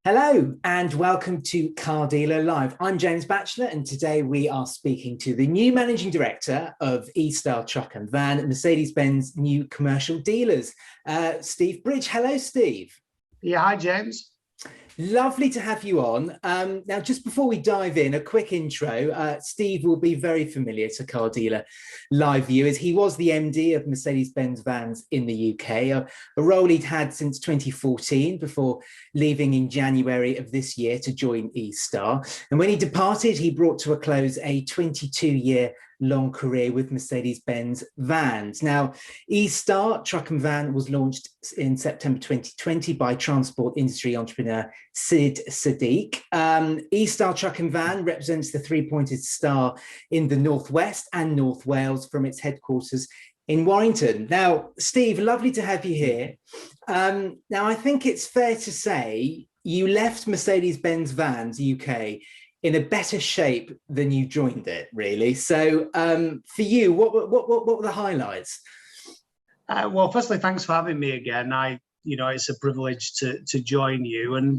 Hello and welcome to Car Dealer Live. I'm James Batchelor and today we are speaking to the new Managing Director of eStar Truck and Van, Mercedes-Benz new commercial dealers, Steve Bridge. Hello, Steve. Yeah, hi, James. Lovely to have you on. Now, just before we dive in, a quick intro. Steve will be very familiar to Car Dealer Live viewers. He was the MD of Mercedes-Benz Vans in the UK, a role he'd had since 2014 before leaving in January of this year to join eStar. And when he departed, he brought to a close a 22-year long career with Mercedes-Benz Vans. Now, eStar Truck and Van was launched in September 2020 by transport industry entrepreneur Sid Sadiq. eStar Truck and Van represents the three-pointed star in the Northwest and North Wales from its headquarters in Warrington. Now, Steve, lovely to have you here. Now, I think it's fair to say you left Mercedes-Benz Vans UK in a better shape than you joined it, really. So for you, what were the highlights? Well, firstly, thanks for having me again. It's a privilege to join you, and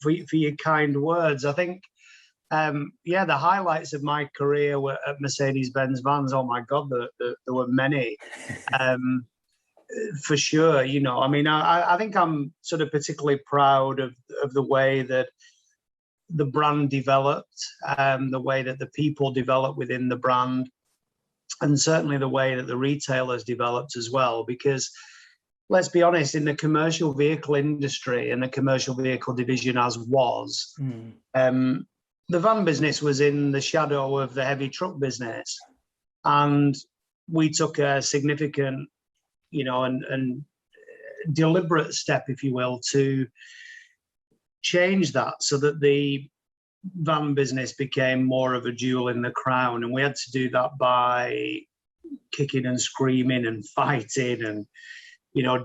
for your kind words. I think, the highlights of my career were at Mercedes-Benz Vans. Oh my God, there were many, for sure. I think I'm sort of particularly proud of the way that the brand developed, the way that the people developed within the brand, and certainly the way that the retailers developed as well. Because let's be honest, in the commercial vehicle industry and the commercial vehicle division the van business was in the shadow of the heavy truck business. And we took a significant, and deliberate step, if you will, to change that so that the van business became more of a jewel in the crown. And we had to do that by kicking and screaming and fighting and,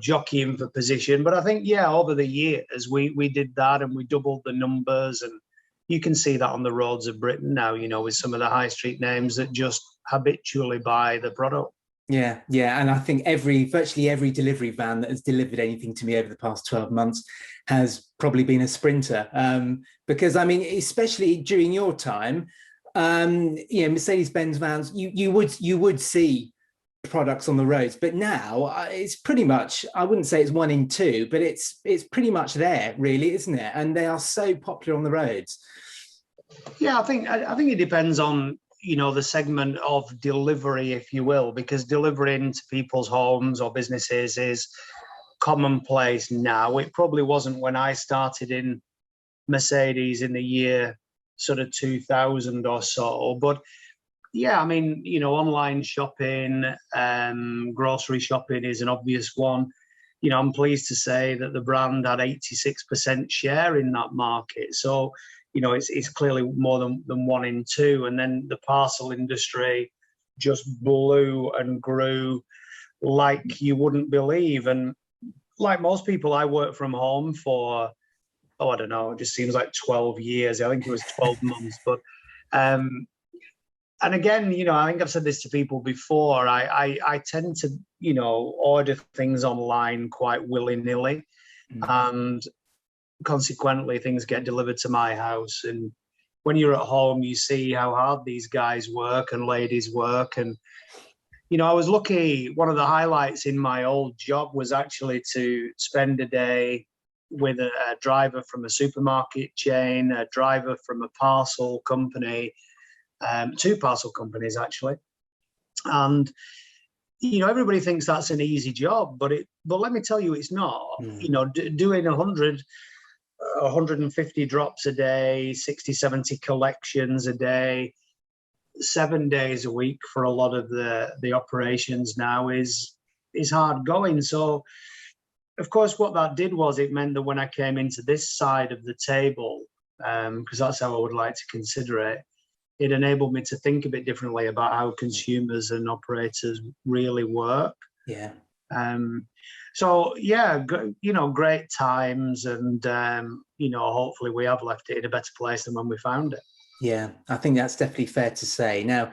jockeying for position. But I think, over the years, we did that and we doubled the numbers. And you can see that on the roads of Britain now, with some of the high street names that just habitually buy the product. Yeah, and I think virtually every delivery van that has delivered anything to me over the past 12 months has probably been a Sprinter. Because I mean, especially during your time, Mercedes-Benz vans, you would see products on the roads, but now it's pretty much, I wouldn't say it's one in two, but it's pretty much there, really, isn't it? And they are so popular on the roads. Yeah, I think it depends on the segment of delivery, if you will, because delivering to people's homes or businesses is commonplace now. It probably wasn't when I started in Mercedes in the year sort of 2000 or so. But yeah, I mean, online shopping, grocery shopping is an obvious one. I'm pleased to say that the brand had 86% share in that market. So it's clearly more than one in two. And then the parcel industry just blew and grew like you wouldn't believe. And like most people, I worked from home for, I don't know, it just seems like 12 years. I think it was 12 months. But, and again, I think I've said this to people before. I tend to, order things online quite willy-nilly. And consequently, things get delivered to my house. And when you're at home, you see how hard these guys work and ladies work. And, I was lucky. One of the highlights in my old job was actually to spend a day with a driver from a supermarket chain, a driver from a parcel company, two parcel companies, actually. And, everybody thinks that's an easy job, but let me tell you, it's not. Doing 150 drops a day, 60, 70 collections a day, 7 days a week for a lot of the operations now is hard going. So, of course, what that did was it meant that when I came into this side of the table, because that's how I would like to consider it, it enabled me to think a bit differently about how consumers and operators really work. Yeah. So yeah, great times, and hopefully we have left it in a better place than when we found it. Yeah, I think that's definitely fair to say. Now,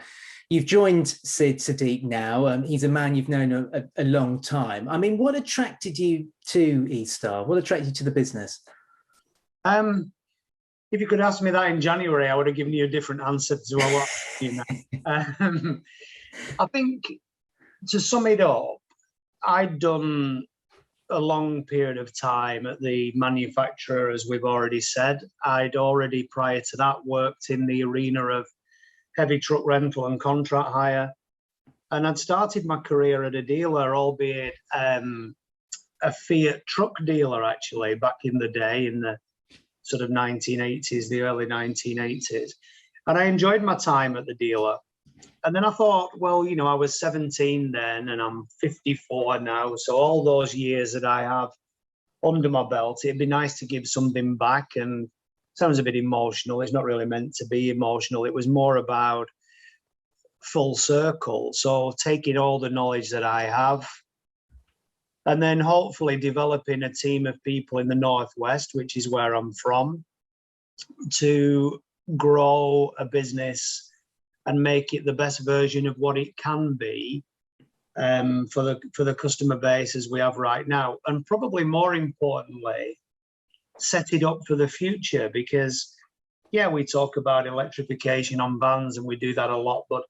you've joined Sid Sadiq now. He's a man you've known a long time. I mean, what attracted you to eStar? What attracted you to the business? If you could ask me that in January, I would have given you a different answer to what you know. I think, to sum it up, I'd done a long period of time at the manufacturer, as we've already said. I'd already, prior to that, worked in the arena of heavy truck rental and contract hire. And I'd started my career at a dealer, albeit a Fiat truck dealer, actually, back in the day, in the sort of 1980s, the early 1980s. And I enjoyed my time at the dealer. And then I thought, well, you know, I was 17 then and I'm 54 now. So all those years that I have under my belt, it'd be nice to give something back. And sounds a bit emotional. It's not really meant to be emotional. It was more about full circle. So taking all the knowledge that I have, and then hopefully developing a team of people in the Northwest, which is where I'm from, to grow a business and make it the best version of what it can be for the customer base as we have right now. And probably more importantly, set it up for the future, because, yeah, we talk about electrification on vans and we do that a lot, but,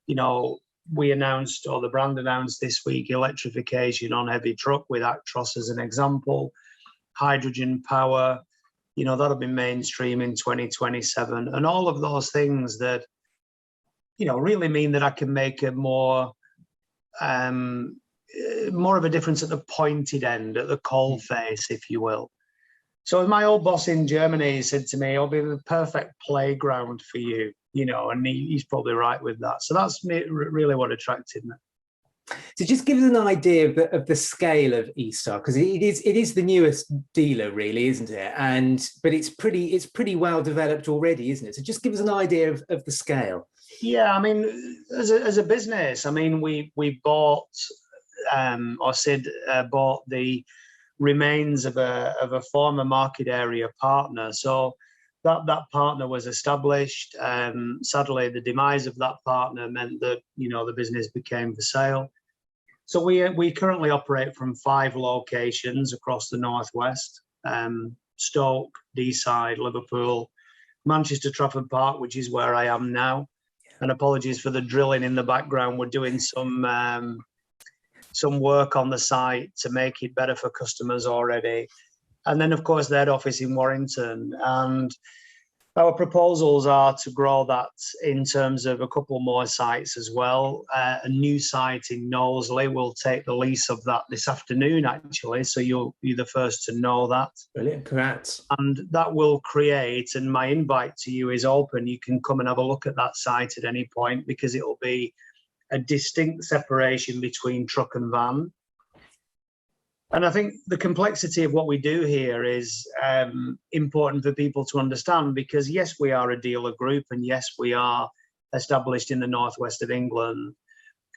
you know, we announced, or the brand announced this week, electrification on heavy truck with Actros as an example, hydrogen power, you know, that'll be mainstream in 2027. And all of those things that, you know, really mean that I can make a more of a difference at the pointed end, at the coal face, if you will. So my old boss in Germany said to me, it'll be the perfect playground for you, you know, and he's probably right with that. So that's really what attracted me. So just give us an idea of the scale of eStar, because it is the newest dealer, really, isn't it? But it's pretty well developed already, isn't it? So just give us an idea of the scale. Yeah, I mean, as a business, I mean, we bought, or Sid bought the remains of a former market area partner. So that partner was established. Sadly, the demise of that partner meant that, you know, the business became for sale. So we currently operate from 5 locations across the Northwest: Stoke, Deeside, Liverpool, Manchester Trafford Park, which is where I am now. And apologies for the drilling in the background. We're doing some work on the site to make it better for customers already. And then, of course, the head office in Warrington. And our proposals are to grow that in terms of a couple more sites as well. A new site in Knowsley. We'll take the lease of that this afternoon, actually. So you'll be the first to know that. Brilliant, congrats. And that will create, and my invite to you is open. You can come and have a look at that site at any point, because it will be a distinct separation between truck and van. And I think the complexity of what we do here is important for people to understand, because yes, we are a dealer group, and yes, we are established in the northwest of England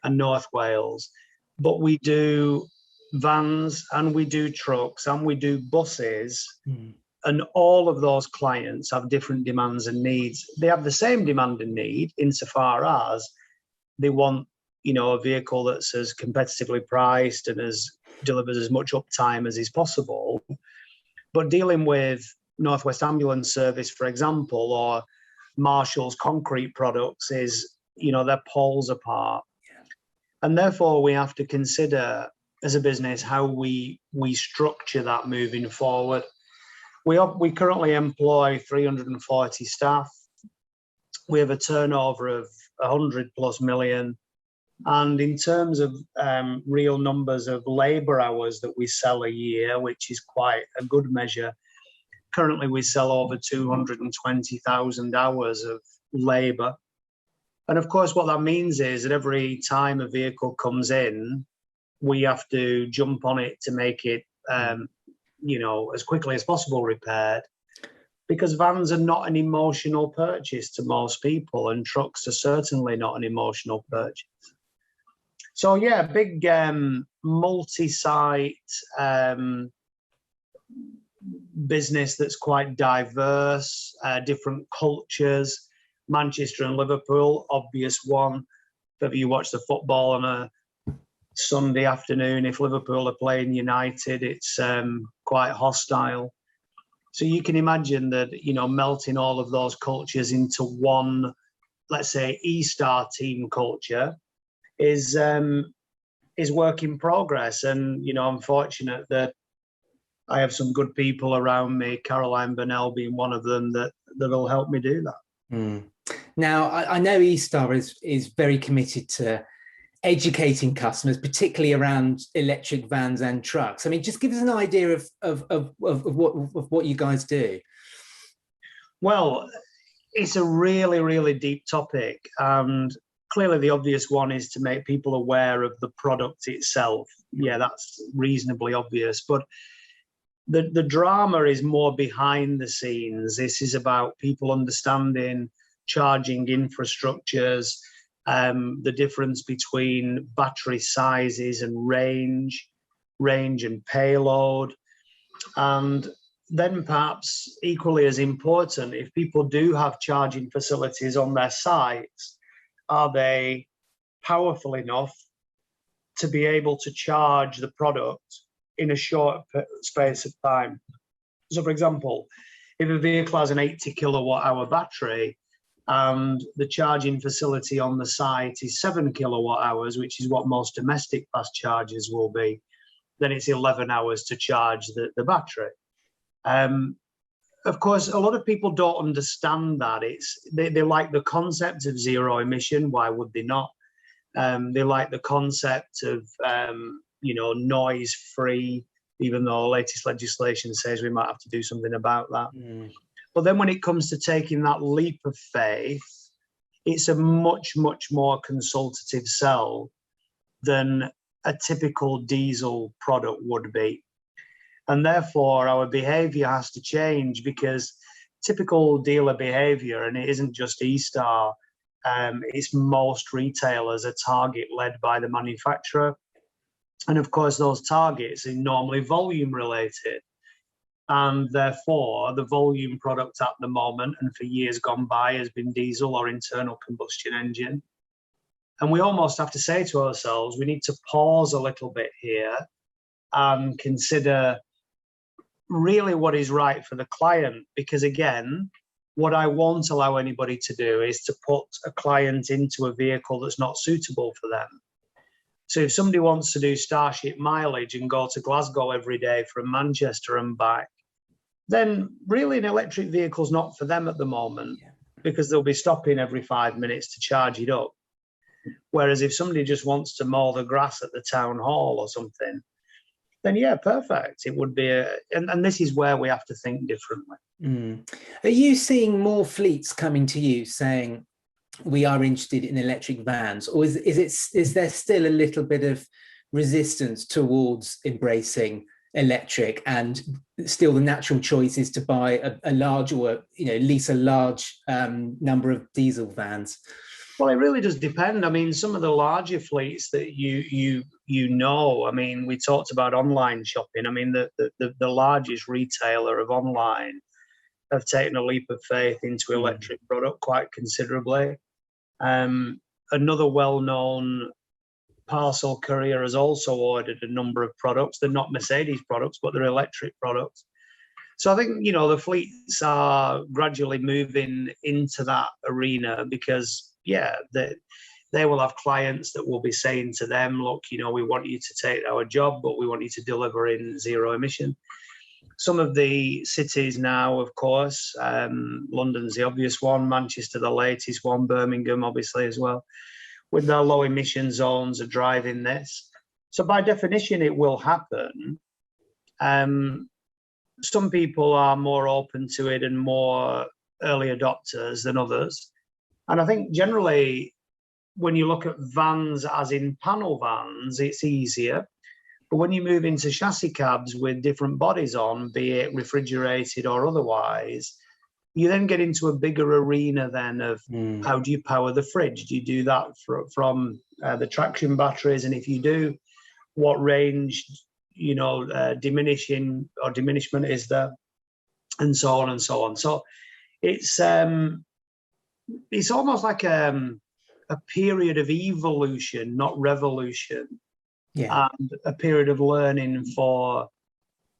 and North Wales, but we do vans and we do trucks and we do buses. And all of those clients have different demands and needs. They have the same demand and need insofar as they want, you know, a vehicle that's as competitively priced and delivers as much uptime as is possible. But dealing with Northwest Ambulance Service, for example, or Marshall's concrete products is, you know, they're poles apart. And therefore we have to consider as a business how we structure that moving forward. We currently employ 340 staff. We have a turnover of 100+ million. And in terms of real numbers of labour hours that we sell a year, which is quite a good measure, currently we sell over 220,000 hours of labour. And of course, what that means is that every time a vehicle comes in, we have to jump on it to make it, you know, as quickly as possible repaired, because vans are not an emotional purchase to most people, and trucks are certainly not an emotional purchase. So yeah, big multi-site business that's quite diverse, different cultures. Manchester and Liverpool, obvious one. If you watch the football on a Sunday afternoon, if Liverpool are playing United, it's quite hostile. So you can imagine that, melting all of those cultures into one, let's say, eStar team culture is work in progress. And, I'm fortunate that I have some good people around me, Caroline Burnell being one of them, that'll help me do that. Mm. Now, I know eStar is very committed to educating customers, particularly around electric vans and trucks. I mean, just give us an idea of what you guys do. Well, it's a really, really deep topic. And clearly the obvious one is to make people aware of the product itself. Yeah, that's reasonably obvious. But the drama is more behind the scenes. This is about people understanding charging infrastructures, the difference between battery sizes and range and payload. And then perhaps equally as important, if people do have charging facilities on their sites, are they powerful enough to be able to charge the product in a short space of time? So, for example, if a vehicle has an 80 kilowatt hour battery and the charging facility on the site is 7 kilowatt hours, which is what most domestic fast chargers will be, then it's 11 hours to charge the battery. Of course, a lot of people don't understand that. They like the concept of zero emission. Why would they not? They like the concept of noise free, even though the latest legislation says we might have to do something about that. But then when it comes to taking that leap of faith, it's a much, much more consultative sell than a typical diesel product would be. And therefore, our behavior has to change, because typical dealer behavior, and it isn't just eStar, it's most retailers, are target led by the manufacturer. And of course, those targets are normally volume related. And therefore, the volume product at the moment and for years gone by has been diesel or internal combustion engine. And we almost have to say to ourselves, we need to pause a little bit here and consider really what is right for the client. Because again, what I won't allow anybody to do is to put a client into a vehicle that's not suitable for them. So if somebody wants to do Starship mileage and go to Glasgow every day from Manchester and back, then really an electric vehicle is not for them at the moment, because they'll be stopping every 5 minutes to charge it up. Whereas if somebody just wants to mow the grass at the town hall or something, then yeah, perfect. It would be and this is where we have to think differently. Are you seeing more fleets coming to you saying, we are interested in electric vans, or is there still a little bit of resistance towards embracing electric, and still the natural choice is to buy a large, or lease a large number of diesel vans? Well, it really does depend. I mean, some of the larger fleets that I mean, we talked about online shopping. I mean, the largest retailer of online have taken a leap of faith into electric product quite considerably. Another well-known parcel courier has also ordered a number of products. They're not Mercedes products, but they're electric products. So I think, the fleets are gradually moving into that arena, because, they will have clients that will be saying to them, look, we want you to take our job, but we want you to deliver in zero emission. Some of the cities now, of course, London's the obvious one, Manchester the latest one, Birmingham obviously as well, with their low emission zones are driving this. So by definition, it will happen. Some people are more open to it and more early adopters than others. And I think generally, when you look at vans as in panel vans, it's easier. But when you move into chassis cabs with different bodies on, be it refrigerated or otherwise, you then get into a bigger arena then of how do you power the fridge? Do you do that from the traction batteries? And if you do, what range, diminishing or diminishment is there? And so on and so on. So it's almost like a period of evolution, not revolution. And a period of learning for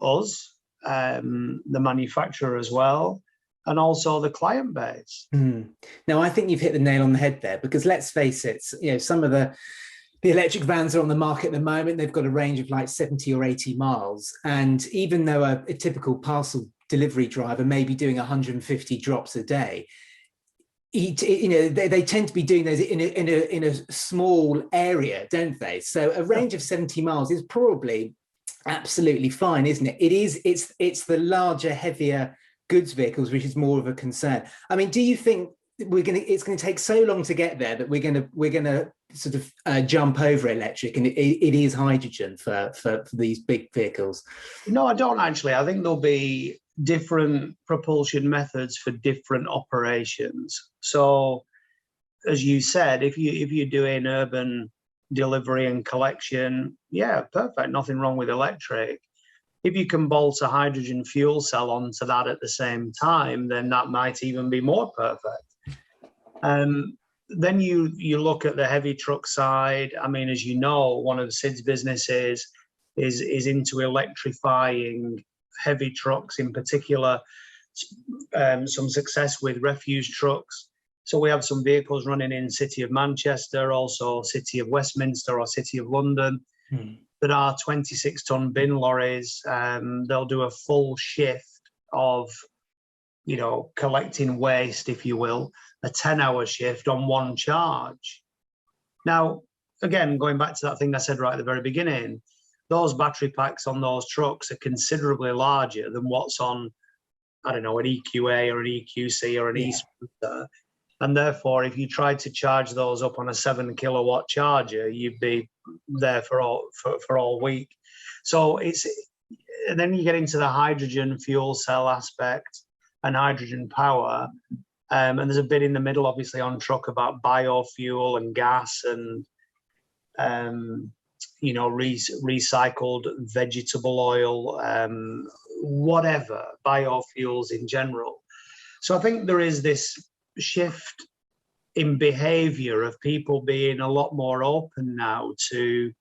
us the manufacturer as well, and also the client base. Now, I think you've hit the nail on the head there, because let's face it, some of the electric vans are on the market at the moment. They've got a range of like 70 or 80 miles. And even though a typical parcel delivery driver may be doing 150 drops a day, they tend to be doing those in a small area, don't they? So a range of 70 miles is probably absolutely fine, isn't it? It's the larger, heavier goods vehicles which is more of a concern. I mean, do you think it's going to take so long to get there that we're going to sort of jump over electric, and it is hydrogen for these big vehicles? No, I don't actually. I think there'll be different propulsion methods for different operations. So, as you said, if you're doing urban delivery and collection, yeah, perfect, nothing wrong with electric. If you can bolt a hydrogen fuel cell onto that at the same time, then that might even be more perfect. Then you look at the heavy truck side. I mean, as you know, one of Sid's businesses is into electrifying heavy trucks, in particular, some success with refuse trucks. So we have some vehicles running in City of Manchester, also City of Westminster or City of London, that are 26-ton bin lorries. They'll do a full shift of, collecting waste, if you will, a 10-hour shift on one charge. Now, again, going back to that thing I said right at the very beginning, those battery packs on those trucks are considerably larger than what's on, I don't know, an EQA or an EQC or an eStar. And therefore, if you tried to charge those up on a 7 kilowatt charger, you'd be there for all week. So and then you get into the hydrogen fuel cell aspect and hydrogen power. And there's a bit in the middle, obviously, on truck about biofuel and gas and, recycled vegetable oil, whatever, biofuels in general. So I think there is this shift in behavior of people being a lot more open now to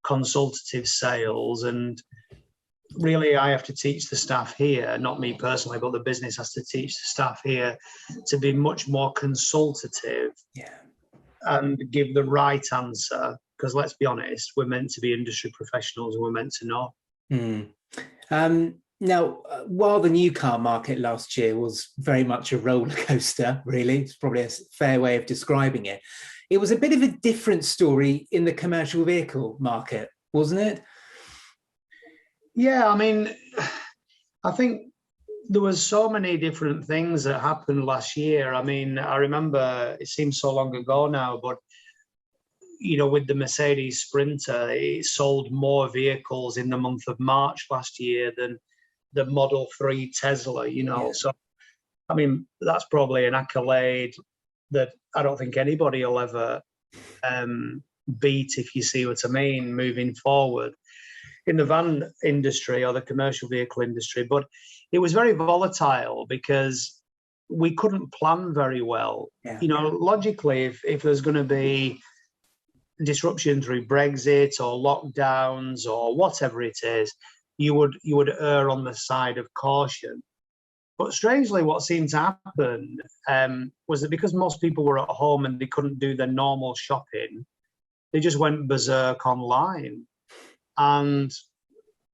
consultative sales. And really, I have to teach the staff here, not me personally, but the business has to teach the staff here to be much more consultative and give the right answer. Because let's be honest, we're meant to be industry professionals and we're meant to know. Now, while the new car market last year was very much a roller coaster, really, it's probably a fair way of describing it, it was a bit of a different story in the commercial vehicle market, wasn't it? Yeah, I mean, I think there was so many different things that happened last year. I mean, I remember, it seems so long ago now, but with the Mercedes Sprinter, it sold more vehicles in the month of March last year than the Model 3 Tesla, So, I mean, that's probably an accolade that I don't think anybody will ever beat, if you see what I mean, moving forward in the van industry or the commercial vehicle industry. But it was very volatile because we couldn't plan very well. Logically, if there's going to be disruption through Brexit or lockdowns or whatever it is, you would err on the side of caution. But strangely, what seemed to happen was that because most people were at home and they couldn't do their normal shopping, they just went berserk online. And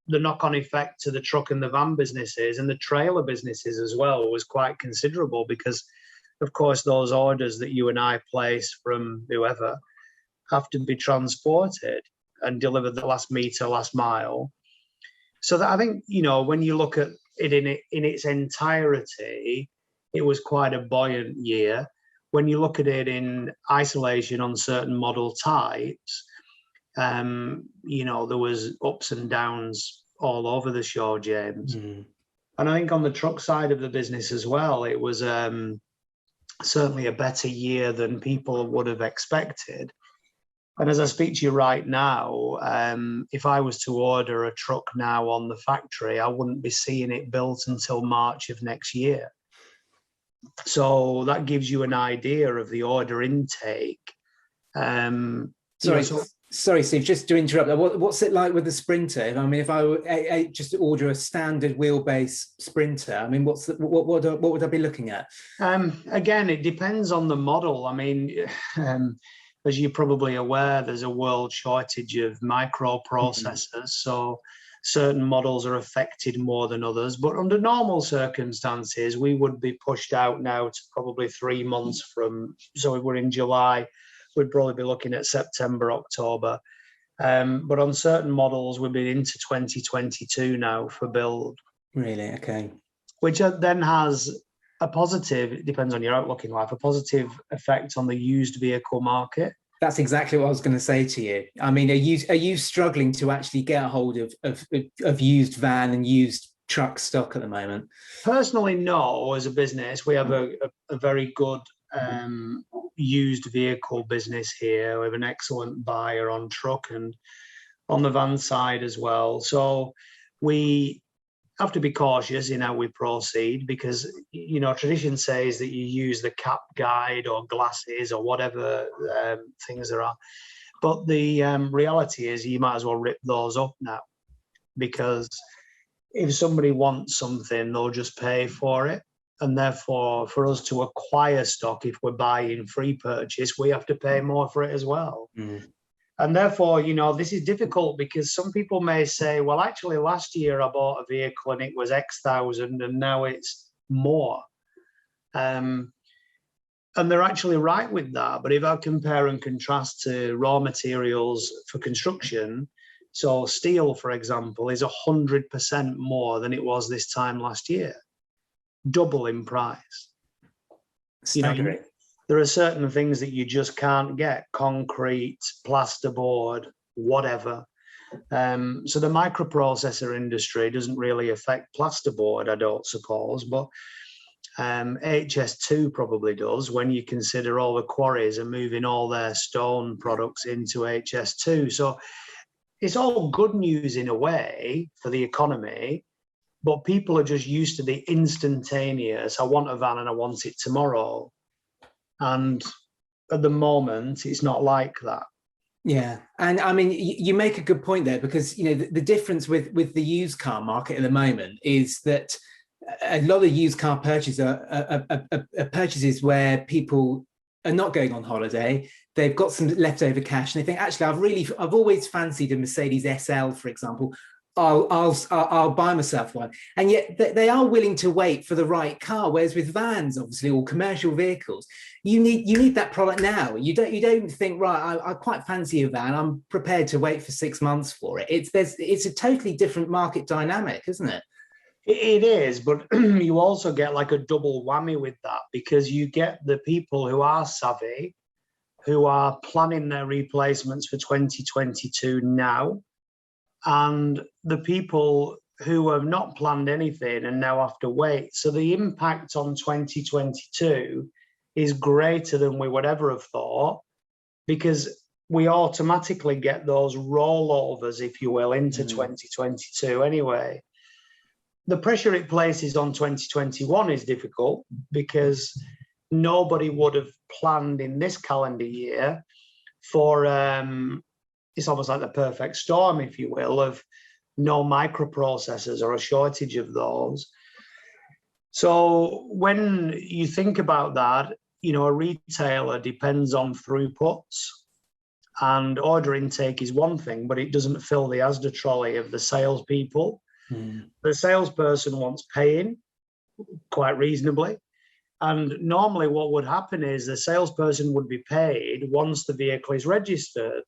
the knock-on effect to the truck and the van businesses and the trailer businesses as well was quite considerable because, of course, those orders that you and I place from whoever have to be transported and delivered the last meter, last mile. So that I think, when you look at it in its entirety, it was quite a buoyant year. When you look at it in isolation on certain model types, there was ups and downs all over the show, James. And I think on the truck side of the business as well, it was certainly a better year than people would have expected. And as I speak to you right now, if I was to order a truck now on the factory, I wouldn't be seeing it built until March of next year. So that gives you an idea of the order intake. Sorry, Steve, just to interrupt. What's it like with the Sprinter? I mean, if I just order a standard wheelbase Sprinter, I mean, what would I be looking at? Again, it depends on the model. I mean, as you're probably aware, there's a world shortage of microprocessors, so certain models are affected more than others. But under normal circumstances, we would be pushed out now to probably 3 months from. So if we're in July, we'd probably be looking at September, October. But on certain models, we've been into 2022 now for build. Really? Okay. Which then has a positive, it depends on your outlook in life, a positive effect on the used vehicle market. That's exactly what I was going to say to you. I mean, are you struggling to actually get a hold of used van and used truck stock at the moment? Personally, no. As a business, we have a very good used vehicle business here. We have an excellent buyer on truck and on the van side as well. So we have to be cautious in how we proceed because, you know, tradition says that you use the cap guide or glasses or whatever things there are. But the reality is you might as well rip those up now, because if somebody wants something, they'll just pay for it. And therefore, for us to acquire stock, if we're buying free purchase, we have to pay more for it as well. And therefore, you know, this is difficult because some people may say, well, actually, last year I bought a vehicle and it was X thousand and now it's more. And they're actually right with that. But if I compare and contrast to raw materials for construction, so steel, for example, is 100% more than it was this time last year, double in price. Staggering. You know, there are certain things that you just can't get: concrete, plasterboard, whatever. So the microprocessor industry doesn't really affect plasterboard, I don't suppose, but HS2 probably does, when you consider all the quarries are moving all their stone products into HS2. So it's all good news in a way for the economy, but people are just used to the instantaneous. I want a van and I want it tomorrow. And at the moment, it's not like that. Yeah, and I mean, you make a good point there, because, you know, the difference with the used car market at the moment is that a lot of used car purchases are purchases where people are not going on holiday. They've got some leftover cash and they think, actually, I've always fancied a Mercedes SL, for example. I'll buy myself one, and yet they are willing to wait for the right car. Whereas with vans, obviously, or commercial vehicles, you need that product now. You don't think, right, I quite fancy a van, I'm prepared to wait for 6 months for it. It's a totally different market dynamic, isn't it? It is, but you also get like a double whammy with that, because you get the people who are savvy, who are planning their replacements for 2022 now, and the people who have not planned anything and now have to wait. So the impact on 2022 is greater than we would ever have thought, because we automatically get those rollovers, if you will, into 2022 anyway. The pressure it places on 2021 is difficult, because nobody would have planned in this calendar year for it's almost like the perfect storm, if you will, of no microprocessors or a shortage of those. So when you think about that, you know, a retailer depends on throughputs, and order intake is one thing, but it doesn't fill the Asda trolley of the salespeople. The salesperson wants paying quite reasonably. And normally what would happen is the salesperson would be paid once the vehicle is registered.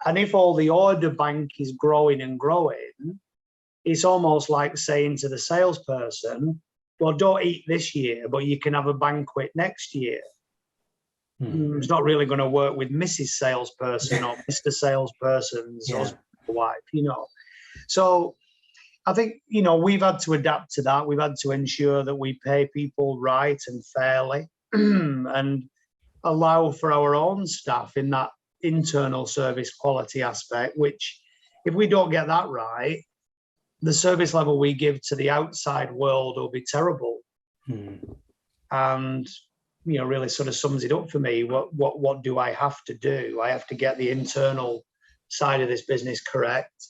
And if all the order bank is growing and growing, it's almost like saying to the salesperson, well, don't eat this year, but you can have a banquet next year. It's not really going to work with Mrs. Salesperson or Mr. Salesperson's husband or wife, you know. So I think, you know, we've had to adapt to that. We've had to ensure that we pay people right and fairly and allow for our own staff in that internal service quality aspect, which if we don't get that right, the service level we give to the outside world will be terrible. And really sort of sums it up for me. What do I have to do? I have to get the internal side of this business correct,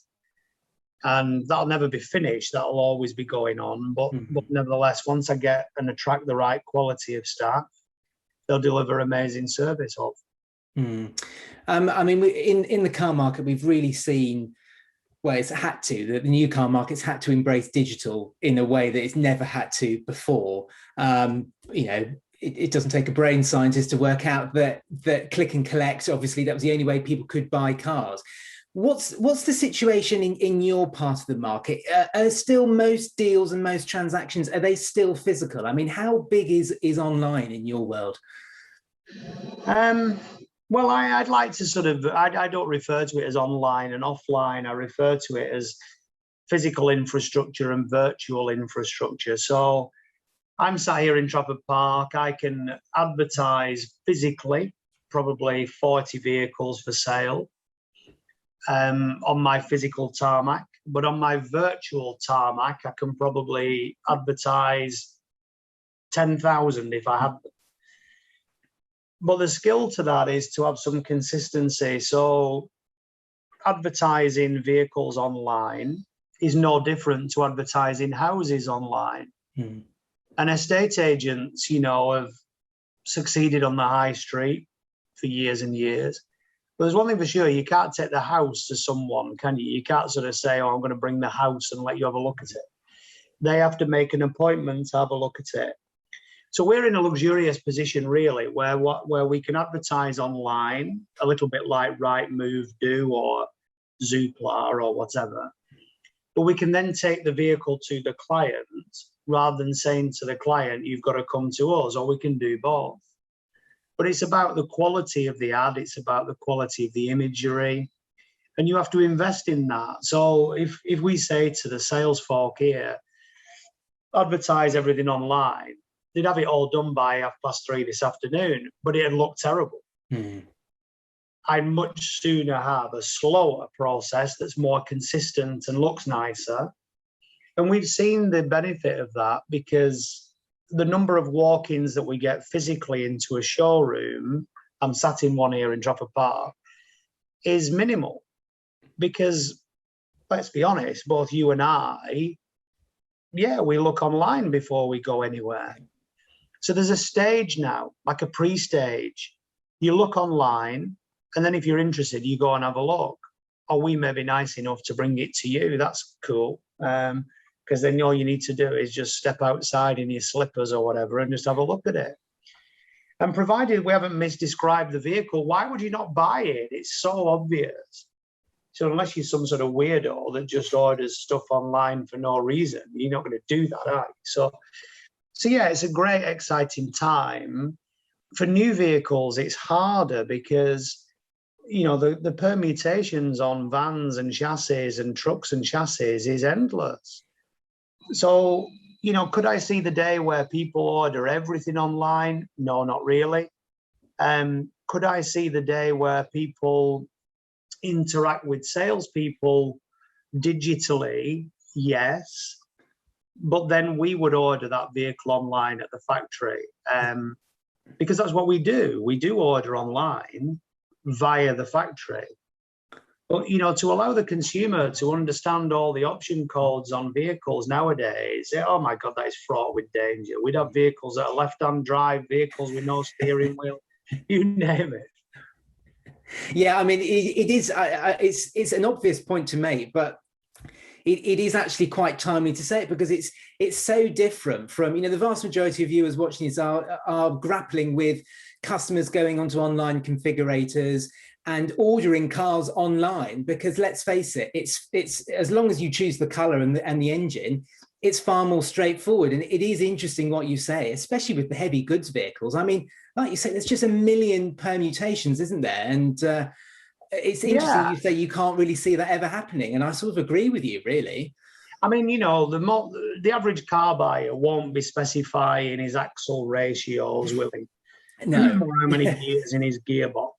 and that'll never be finished. That'll always be going on. But nevertheless, once I get and attract the right quality of staff, they'll deliver amazing service. I mean, in the car market, we've really seen, well, it's had to, the new car market's had to embrace digital in a way that it's never had to before. It doesn't take a brain scientist to work out that click and collect, obviously, that was the only way people could buy cars. What's the situation in your part of the market? Are still most deals and most transactions, are they still physical? I mean, how big is online in your world? Well, I'd like to sort of, I don't refer to it as online and offline. I refer to it as physical infrastructure and virtual infrastructure. So I'm sat here in Trafford Park. I can advertise physically, probably 40 vehicles for sale on my physical tarmac. But on my virtual tarmac, I can probably advertise 10,000 if I had them. But the skill to that is to have some consistency. So advertising vehicles online is no different to advertising houses online. And estate agents, have succeeded on the high street for years and years. But there's one thing for sure, you can't take the house to someone, can you? You can't sort of say, oh, I'm going to bring the house and let you have a look at it. They have to make an appointment to have a look at it. So we're in a luxurious position, really, where we can advertise online, a little bit like Rightmove do or Zoopla or whatever. But we can then take the vehicle to the client rather than saying to the client, you've got to come to us, or we can do both. But it's about the quality of the ad. It's about the quality of the imagery. And you have to invest in that. So if we say to the sales folk here, advertise everything online, they'd have it all done by 3:30 this afternoon, but it'd look terrible. I'd much sooner have a slower process that's more consistent and looks nicer. And we've seen the benefit of that because the number of walk-ins that we get physically into a showroom, I'm sat in one here in Trafford Park, is minimal. Because, let's be honest, both you and I, we look online before we go anywhere. So there's a stage now, like a pre-stage. You look online, and then if you're interested, you go and have a look. Or we may be nice enough to bring it to you. That's cool. Because then all you need to do is just step outside in your slippers or whatever and just have a look at it. And provided we haven't misdescribed the vehicle, why would you not buy it? It's so obvious. So unless you're some sort of weirdo that just orders stuff online for no reason, you're not going to do that, are you? So yeah, it's a great, exciting time. For new vehicles, it's harder because, the permutations on vans and chassis and trucks and chassis is endless. So, could I see the day where people order everything online? No, not really. Could I see the day where people interact with salespeople digitally? Yes. But then we would order that vehicle online at the factory because that's what we do. We do order online via the factory. But, to allow the consumer to understand all the option codes on vehicles nowadays, oh my God, that is fraught with danger. We'd have vehicles that are left-hand drive, vehicles with no steering wheel, you name it. Yeah, I mean, it is. It's an obvious point to make, but it is actually quite timely to say it because it's so different from, the vast majority of viewers watching this are grappling with customers going onto online configurators and ordering cars online because, let's face it, it's as long as you choose the color and the engine, it's far more straightforward. And it is interesting what you say, especially with the heavy goods vehicles. I mean, like you say, there's just a million permutations, isn't there? And it's interesting you say you can't really see that ever happening. And I sort of agree with you, really. I mean, the average car buyer won't be specifying his axle ratios, will he? No. Or how many gears in his gearbox,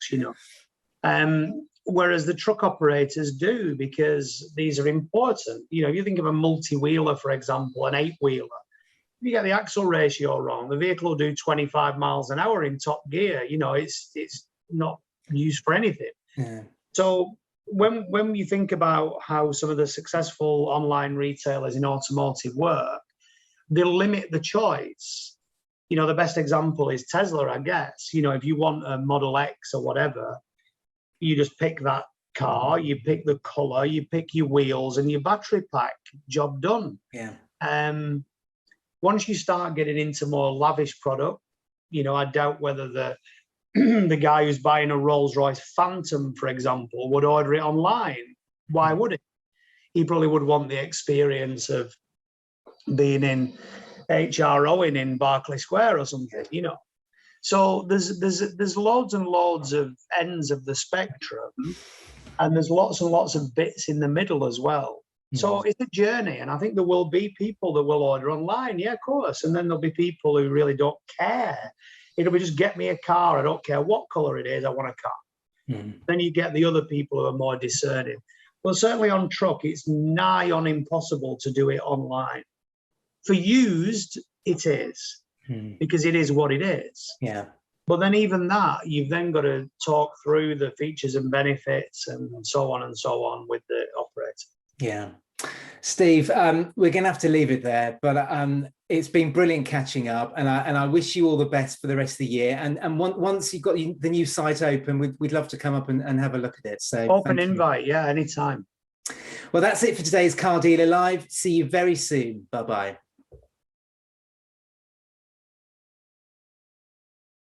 Whereas the truck operators do, because these are important. You think of a multi-wheeler, for example, an 8-wheeler. you get the axle ratio wrong, the vehicle will do 25 miles an hour in top gear. You know, it's not used for anything. Yeah. So when you think about how some of the successful online retailers in automotive work, they limit the choice. You know, the best example is Tesla, I guess. You know, if you want a Model X or whatever, you just pick that car, you pick the color, you pick your wheels and your battery pack, job done. Yeah. Once you start getting into more lavish product, you know, I doubt whether the the guy who's buying a Rolls-Royce Phantom, for example, would order it online. Why would he? He probably would want the experience of being in HRO in Berkeley Square or something, you know. So there's loads and loads of ends of the spectrum, and there's lots and lots of bits in the middle as well. So it's a journey, and I think there will be people that will order online, yeah, of course, and then there'll be people who really don't care. It'll be just get me a car. I don't care what color it is. I want a car. Then you get the other people who are more discerning. Well, certainly on truck, it's nigh on impossible to do it online. For used, it is, because it is what it is. Yeah. But then even that, you've then got to talk through the features and benefits and so on with the operator. Yeah. Steve, we're going to have to leave it there, but it's been brilliant catching up, and I wish you all the best for the rest of the year. And once you've got the new site open, we'd love to come up and have a look at it. So open invite, yeah, anytime. Well, that's it for today's Car Dealer Live. See you very soon. Bye-bye.